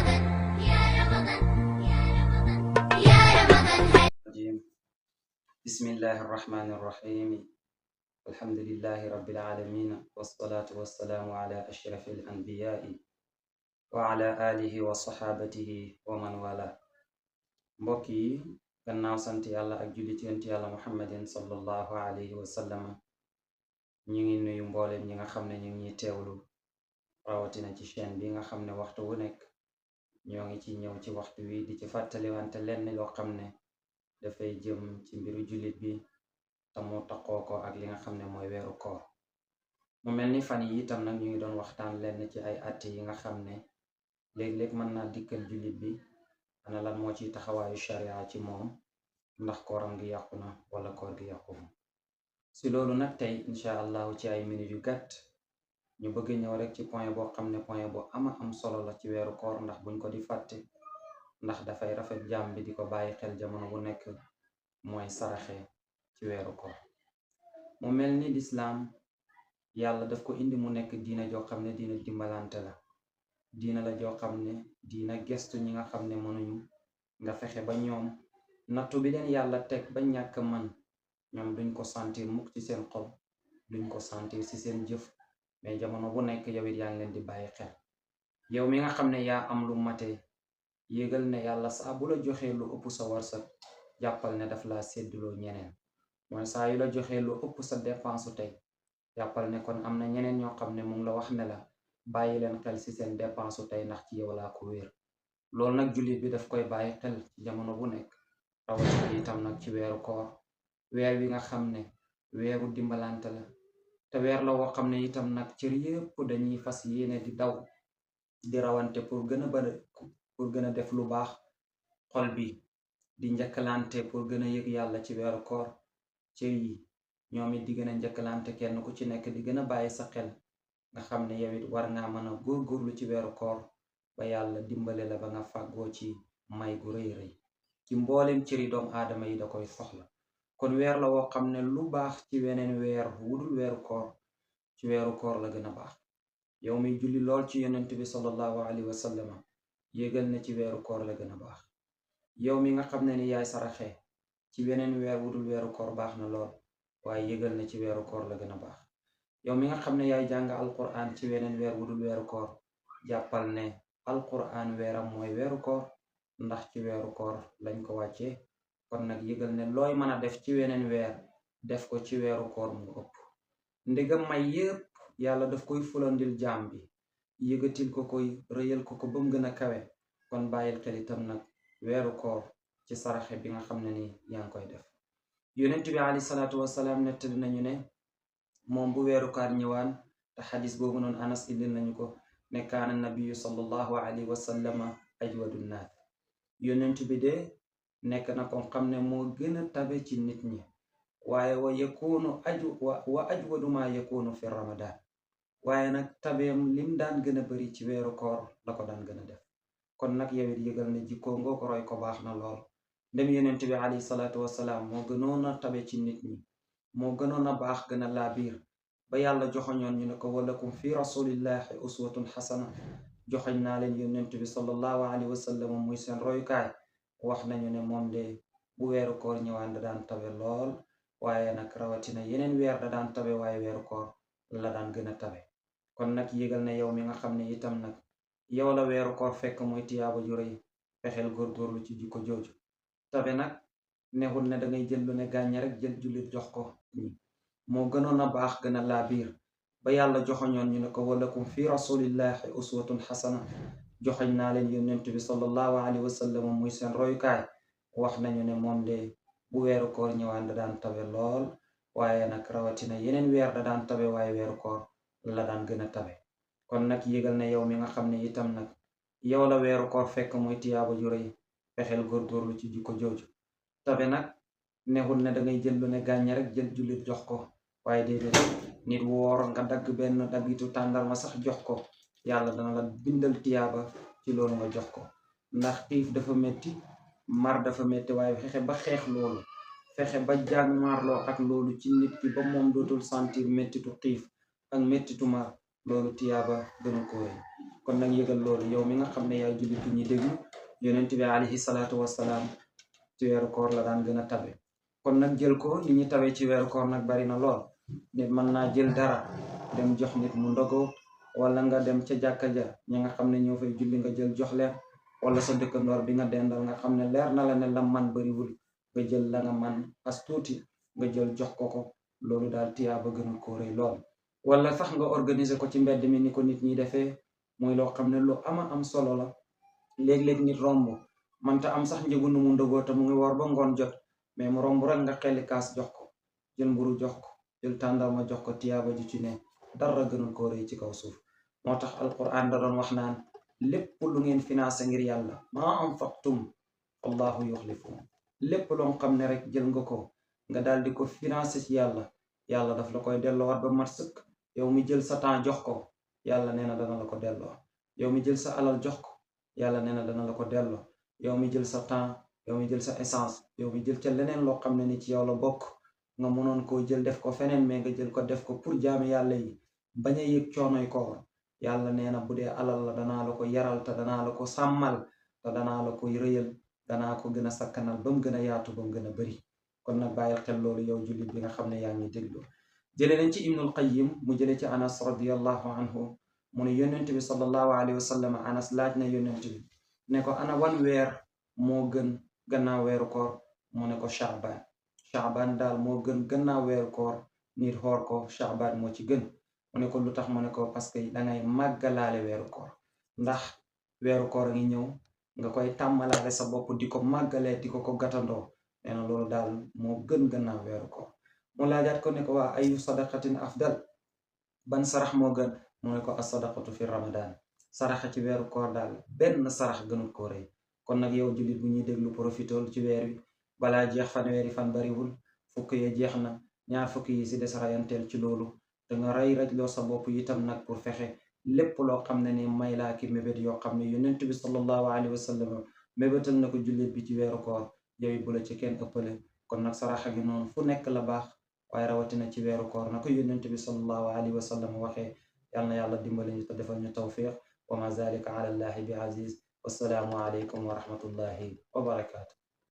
رمضان يا رمضان يا رمضان يا رمضان الرجيم. بسم الله الرحمن الرحيم. الحمد لله رب العالمين، والصلاة والسلام على أشرف الأنبياء وعلى آله وصحابته ومن والاه. mbokk yi, gannaaw sant yàlla ak julli ci yonent yàlla muhammadin sallallahu alayhi wa sallam, ñu ngi nuyu mboolem ñi nga xam ne ñu ngi teewlu rawatina ci chaîne bi nga xam ne waxtu wu nekk ñoo ngi ci ñëw ci waxtu wi di ci fàttaliwante lenn loo xam ne dafay jëm ci mbiru jullit bi te mu taqoo ko ak li nga xam ne mooy weeru koor. mu mel ni fan yi itam nag ñu ngi doon waxtaan lenn ci ay àtte yi nga xam ne léeg-léeg mën naa dikkal jullit bi, ana lan moo ciy taxawaayu sharia ci moom, ndax kooram gi yàqu na wala koor gi yàqu na. si loolu nag tey incha allahu ci ay minutes yu gàtt ñu bëgg ñëw rek ci point boo xam ne point bu ama am solo la ci weeru koor, ndax buñ ko di fàtte, ndax dafay rafet jàmm bi di ko bàyyi xel jamono bu nekk, mooy saraxe ci weeru koor. mu mel ni lislaam yàlla daf ko indi mu nekk diina joo xam ne diina dimbalante la, diina la joo xam ne diina gestu ñi nga xam ne mënuñu, nga fexe ba ñoom nattu bi leen yàlla teg ba ñàkk man ñoom duñ ko sentir mukk ci seen xol, duñ ko sentir ci seen jëf, mais jamono bu nekk yow it yaa ngi leen di bàyyi xel. yow mi nga xam ne yaa am lu mate, yégal ne yàlla saa bu la joxee lu ëpp sa warsak, jàppal ne daf laa sédduloo ñeneen. mooy saa yu la joxee lu ëpp sa dépense tey, jàppal ne kon am na ñeneen ñoo xam ne mu ngi la wax ne la bàyyi leen xel ci seen dépense tey, ndax ci yow laa ko wéer. loolu nag jullit bi daf koy bàyyi xel ci jamono bu nekk, rawatina itam nag ci weeru koor, weer wi nga xam ne weeru dimbalante la, te weer la woo xam ne itam nag cër yépp dañuy fas yéene di daw di rawante pour gën a def lu baax. xol bi di njëkkalante pour gën a yëg yàlla ci weeru koor, cër yi ñoom it di gën a njëkkalante, kenn ku ci nekk di gën a bàyyi sa xel, nga xam ne yow it war ngaa mën a góorgóorlu ci weeru koor ba yàlla dimbale la ba nga fàggoo ci may gu rëy rëy ci mboolem cëri doomu aadama yi da koy soxla. kon weer la woo xam ne lu baax ci weneen weer wudul weeru koor, ci weeru koor la gën a baax. yow mi julli lool ci yonent bi sallallahu alayhi wa sallam, yégal ne ci weeru koor la gën a baax. yow mi nga xam ne ni yaay saraxe ci weneen weer wudul weeru koor baax na lool, waaye yégal ne ci weeru koor la gën a baax. yow mi nga xam ne yaay jàng alquran ci weneen weer wudul weeru koor, jàppal ne alquran weeram mooy weeru koor, ndax ci weeru koor lañ ko wàccee. kon nag yëgal ne looy mën a def ci weneen weer, def ko ci weeru koor mu ëpp. ndegam may yépp yàlla daf koy fulandil jaam bi, yëgatil ko koy rëyal ko ba mu gën a kawe. kon bàyyil xel itam nag weeru koor ci saraxe bi nga xam ne ni yaa ngi koy def. yonent bi alayhi salaatu wasalaam nettali nañu ne moom bu weeru koor ñëwaan, te xadis boobu noonu anas indil nañu ko, ne kaana nabiyu sallallahu alayhi wa sallama ajwadu naas. yonent bi de nekk na ko xam ne moo gën a tabe ci nit ñi, waaye wa ajwadu ma yakunu fi ramadan, waaye nag tabeem lim daan gën a bari ci weeru koor la ko daan gën a def. kon nag yow it yëgal ne jikkoo ngoo ko roy ko baax na lool. ndem yonent bi alayhi salaatu wasalaam moo gënoon a tabe ci nit ñi, moo gënoon a baax, gën a laabiir, ba yàlla joxoñoon ñu ne ko walakum fi rasulillahi uswatun xasana, joxoñ naa leen yonent bi sallallahu alayhi wa sallam muy seen royukaay. wax nañu ne moom de bu weeru koor ñëwaan da daan tabe lool, waaye nag rawatina yeneen weer da daan tabe, waaye weeru koor la daan gën a tabe. kon nag yégal ne yow mi nga xam ne itam nag yow la weeru koor fekk muy tiyaaba ju rëy, fexeel góorgóorlu ci jikko jooju. tabe nag neexul ne da ngay jël lu ne gàññe rek jël jullit jox ko ñi, moo gënoon a baax, gën a laabiir, ba yàlla joxoñoon ñu ne ko walakum fi rasulillahi uswatun xasana, joxoñ naa leen yonent bi sallallahu alayhi wa sallam muy seen royukaay. wax nañu ne moom de bu weeru koor ñëwaan da daan tabe lool, waaye nag rawatina yeneen weer da daan tabe, waaye weeru koor la daan gën a tabe. kon nag yégal ne yow mi nga xam ne itam nag yow la weeru koor fekk muy tiyaaba ju rëy, fexeel góorgóorlu ci jikko jooju. tabe nag neexul ne da ngay jël lu ne gàññe rek jël jullit jox ko, waaye déedéet, nit woor nga dagg benn daggitu tàndarma sax jox ko, yàlla dana la bindal tiyaaba ci loolu nga jox ko. ndax xiif dafa metti, mar dafa metti, waaye fexe ba xeex loolu, fexe ba jàmmaarloo ak loolu ci nit ki ba moom dootul sentir mettitu xiif ak mettitu mar, loolu tiyaaba gënu ko rëy kon nag yëgal loolu yow mi nga xam ne yaay jullit bi ñuy déglu yonent bi alayhi salaatu wassalaam ci weeru koor la daan gën a tabe kon nag jël ko li ñu tabe ci weeru koor nag bari na lool nit mën naa jël dara dem jox nit mu ndogoo wala nga dem ca jàkka ja ñi nga xam ne ñoo fay julli nga jël jox leen wala sa dëkkandoor bi nga dendal nga xam ne leer na la ne la man bariwul nga jël la nga man as tuuti nga jël jox ko loolu daal tiyaaba gënul ko rëy lool wala sax nga organiser ko ci mbedd mi ni ko nit ñi defee muy loo xam ne lu ama am solo la léeg-léeg nit romb manta am sax njëgu nu mu ndogoo te mu ngi woor ba ngoon jot mais mu romb rek nga xelli kaas jox ko jël mburu jox ko jël tàndarma jox ko tiyaaba ju ci ne dara gënul ko rëy ci kaw suuf moo tax alquran da doon wax naan lépp lu ngeen financé ngir yàlla maa anfaqtum allahu yuxlifu lépp loo xam ne rek jël nga ko nga daal di ko financé ci yàlla daf la koy delloowaat ba mat sëkk yow mi jël sa temps jox ko yàlla nee na dana la ko delloo yow mi jël sa alal jox ko yàlla nee na dana la ko delloo yow mi jël sa temps yow mi jël sa essence yow mi jël ca leneen loo xam ne ni ci yow la bokk nga mënoon koo jël def ko feneen mais nga jël ko def ko pour jaami yàlla yi bañ a yëg coonoy koor yàlla nee na bu dee alal la danaa la ko yaral te danaa la ko sàmmal te danaa la ko rëyal danaa ko gën a sakkanal ba mu gën a yaatu ba mu gën a bari kon nag bàyyil xel loolu yow jullit bi nga xam ne yaa ngi déglu jële nañ ci ibnul qayyim mu jële ci anas radiallahu anhu mu ne yonent bi sallallahu alayhi wa sallam anas laaj na yonent bi ne ko ana wan weer moo gën gannaaw weeru koor mu ne ko Sha'ban daal moo gën gannaaw weeru koor nit xoor ko Sha'ban moo ci gën mu ne ko lu tax mu ne ko parce que dangay màggalaale weeru koor ndax weeru koor a ngi ñëw nga koy tàmmalaale sa bopp di ko màggalee di ko gàttandoo nee na loolu daal moo gën gannaaw weeru koor mu laajaat ko ne ko waa ayu sadaqatin afdal ban sarax moo gën mu ne ko as-sadaqatu fi ramadan saraxa ci weeru koor daal benn sarax gënul ko rëy kon nag yow jullit bu ñuy déglu profitool ci weer wi balaa jeex fanweeri fan bariwul fukk ya jeex na ñaar fukk yi si des rayanteel ci loolu te nga rey raj loo sa bopp itam nag pour fexe lépp loo xam ne ni may laa ki mébét yoo xam ne yonent bi sallallahu alayhi wa sallam mébétal na ko jullit bi ci weeru koor yow bu la ci kenn ëppale kon nag saraxa gi noonu fu nekk la baax waaye rawatina ci weeru koor na ko yonent bi sallallahu alayhi wa sallam waxee yal na yàlla dimbali ñu te defal ñu tawfiq wa ma zalika ala allahi bi aziz wassalaamu alaykum wa rahmatullahi wa barakaatu